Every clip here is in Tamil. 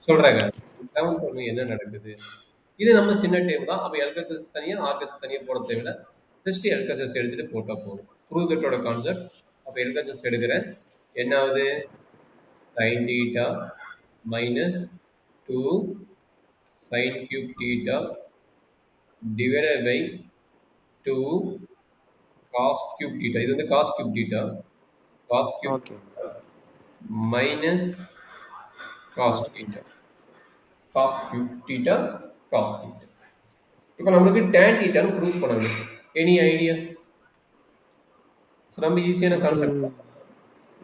சொல்றேங்க. 7th ஒண்ணு என்ன நடக்குது? இது நம்ம சின்ன டேம் தான். அப்ப எல்ஹெச்எஸ் தனியா, ஆர்ஹெச்எஸ் தனியா போட தேவையில்ல. ஜஸ்ட் எல்ஹெச்எஸ் எடுத்துட்டு போட்டா போதும். ப்ரூவ் தட்டோட கான்செப்ட். அப்ப எல்ஹெச்எஸ் எடுக்கிறேன். என்ன ஆகுது? sin theta minus 2 sin cube theta divided by 2 cos cube theta. இது வந்து cos cube theta. Cos cube okay. minus cos theta. Cos cube theta, cos theta. இப்போ நம்மளுக்கு tan theta னு ப்ரூவ் பண்ண வேண்டும். Any idea? ரொம்ப ஈஸியான கான்செப்ட்.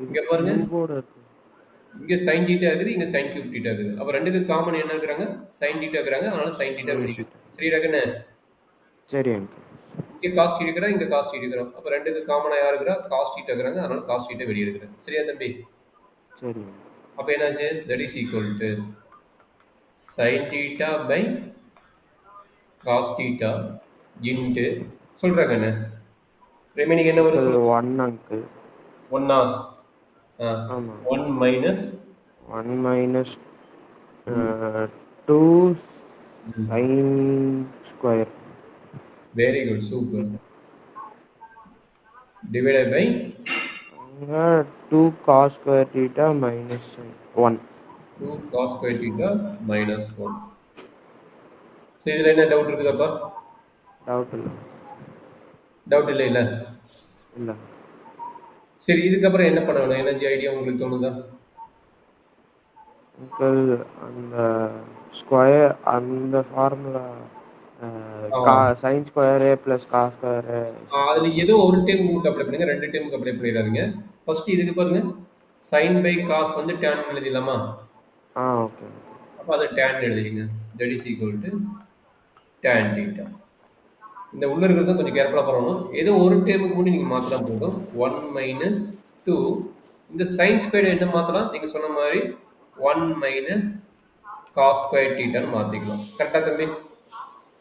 இங்க பாருங்க. கியூபோட இருக்கு. இங்க sin theta இருக்குது, இங்க sin cube theta இருக்குது. அப்ப ரெண்டுக்கு காமன் என்ன இருக்கிறாங்க? sin theta இருக்கிறாங்க. அதனால sin theta வெளியிடும். சரிடா கண்ணு? சரி அங்கிள். இங்க cos theta இருக்கிறா, இங்க cos theta இருக்கிறா. அப்ப ரெண்டுக்கு காமனா யார் இருக்கிறா? cos theta இருக்கிறாங்க. அதனால cos theta வெளிய இருக்குது. சரியா தம்பி? சரி. அப்ப என்னாச்சு? that is equal to sin theta by cos theta into சொல்றா கண்ணு. ரிமைனிங் என்ன வரும் சொல்லு? 1 அங்கிள். 1 ஆமா. 1 minus 1 minus 2 sin square. very good, super. Divided by 2 cos square theta minus 1. 2 cos square theta minus 1. சரி, இதுல என்ன டவுட் இருக்குதாப்பா? டவுட் இல்லை. டவுட் இல்லை இல்ல? இல்லை. சரி, இதுக்கப்புறம் என்ன பண்ண வேணும்? எனர்ஜி ஐடியா உங்களுக்கு தோணுதா? அங்கிள் அந்த ஸ்கொயர் அந்த formula sin square plus cos square அதுல ஏதோ ஒரு டைம் உங்களுக்கு அப்ளை பண்ணுங்க, ரெண்டு டைமுக்கு அப்ளை பண்ணிடாதீங்க. ஃபர்ஸ்ட் இதுக்கு பாருங்க, sin by cos வந்து tan எழுதிடலாமா? ஓகே. அப்ப அதை tan எழுதிடுங்க. that is equal to tan theta. இந்த உள்ள இருக்கிறது கொஞ்சம் கேர்ஃபுல்லா பண்ணணும். ஏதோ ஒரு டைமுக்கு முன்னாடி நீங்க மாத்தினா போதும். 1 minus 2 இந்த sin ஸ்கொயர் என்ன மாத்தலாம்? நீங்க சொன்ன மாதிரி 1 minus cos square theta னு மாத்திக்கலாம். கரெக்ட்டா தம்பி?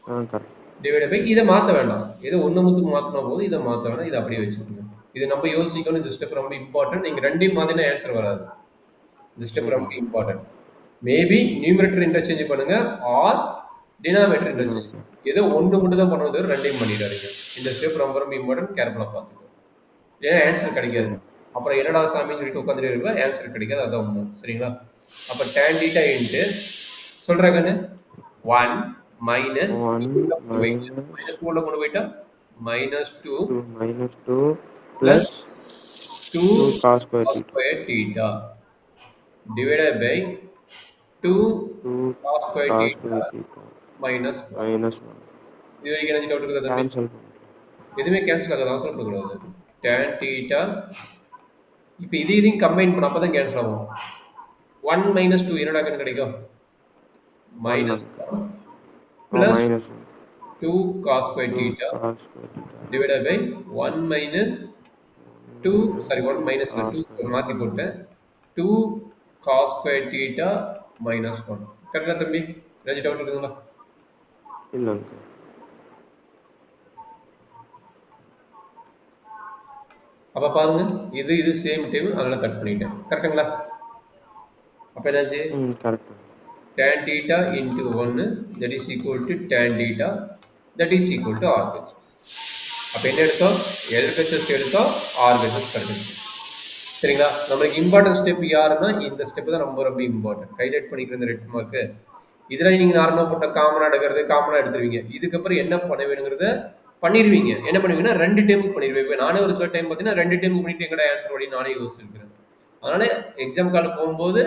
கரெக்ட். டிவைட் பை இதை மாற்ற வேண்டாம். ஏதோ ஒன்று மட்டும் மாற்றினா போதும், இதை மாற்ற வேண்டாம். இதை அப்படியே வச்சுக்கோங்க. இது நம்ம யோசிக்கணும். இந்த ஸ்டெப் ரொம்ப இம்பார்ட்டன்ட். நீங்கள் ரெண்டையும் மாற்றினா ஆன்சர் வராது. இந்த ஸ்டெப் ரொம்ப இம்பார்ட்டன்ட். மேபி நியூமரேட்டர் இன்டர்சேஞ்ச் பண்ணுங்க ஆர் டினாமினேட்டர் இன்டர்சேஞ்ச். ஏதோ ஒன்று மட்டும் தான் பண்ணுவது, ரெண்டையும் பண்ணிடாதீங்க. இந்த ஸ்டெப் ரொம்ப ரொம்ப இம்பார்ட்டன்ட். கேர்ஃபுல்லாக பார்த்துக்கோங்க. ஏன்னா ஆன்சர் கிடைக்காது. அப்புறம் என்னடா சாமின்னு சொல்லிட்டு உட்காந்துட்டு இருக்கா, ஆன்சர் கிடைக்காது. அதான் உண்மை. சரிங்களா? அப்போ tan theta இன்ட்டு சொல்கிறேங்கன்னு 1 minus minus 2 கொண்டு போயிட்டா minus 2 plus 2 cos square theta divided by 2 cos square theta minus 1. இது வரைக்கும் என்ன டவுட் இருக்குதா தம்பி? எதுவுமே கேன்சல் ஆகாது, அவசரப்படக்கூடாது. tan theta இப்போ இதையும் கம்பைன் பண்ண அப்போ தான் கேன்சல் ஆகும். 1 minus 2 என்னடா கிடைக்கும்? minus 1 plus 2 cos square theta divided by 1 minus 2 sorry 1 minus 2 மாத்தி போட்டேன் 2 cos square theta minus 1. கரெக்ட்டா தம்பி? ஏதாவது டவுட் இருக்குங்களா? இல்ல அங்கிள். அப்ப பாருங்க, இது சேம் டைம், அதனால கட் பண்ணிட்டேன். கரெக்ட்டுங்களா? அப்ப என்னாச்சு? Correct. tan theta into 1 that is equal to tan theta that is equal to RHS. அப்ப என்ன எடுத்தோம்? LHS எடுத்தோம், RHS கிடைச்சிருச்சு. சரிங்களா? நமக்கு இம்பார்ட்டன்ட் ஸ்டெப் யாருன்னா இந்த ஸ்டெப் தான் ரொம்ப ரொம்ப இம்பார்ட்டன்ட். ஹைலைட் பண்ணிக்கிற இந்த ரெட் மார்க்கு இதுல நீங்க நார்மலா போட்ட காமனா எடுக்கிறது காமனா எடுத்துருவீங்க. இதுக்கப்புறம் என்ன பண்ண வேணுங்கிறத பண்ணிடுவீங்க. என்ன பண்ணுவீங்கன்னா ரெண்டு டைமுக்கு பண்ணிடுவீங்க. நானே ஒரு சில டைம் பார்த்தீங்கன்னா ரெண்டு டைமுக்கு பண்ணிட்டு எங்கடா ஆன்சர் அப்படின்னு நானே யோசிச்சிருக்கிறேன். அதனால எக்ஸாம் கார்டு போகும்போது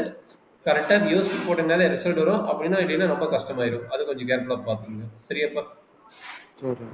கரெக்டாக யோசிச்சு போட்டீங்கன்னா ரிசல்ட் வரும். அப்படின்னா இல்லைன்னா ரொம்ப கஷ்டமாயிடும். அது கொஞ்சம் கேர்ஃபுல்லாக பார்த்துங்க. சரியாப்பா? சரி.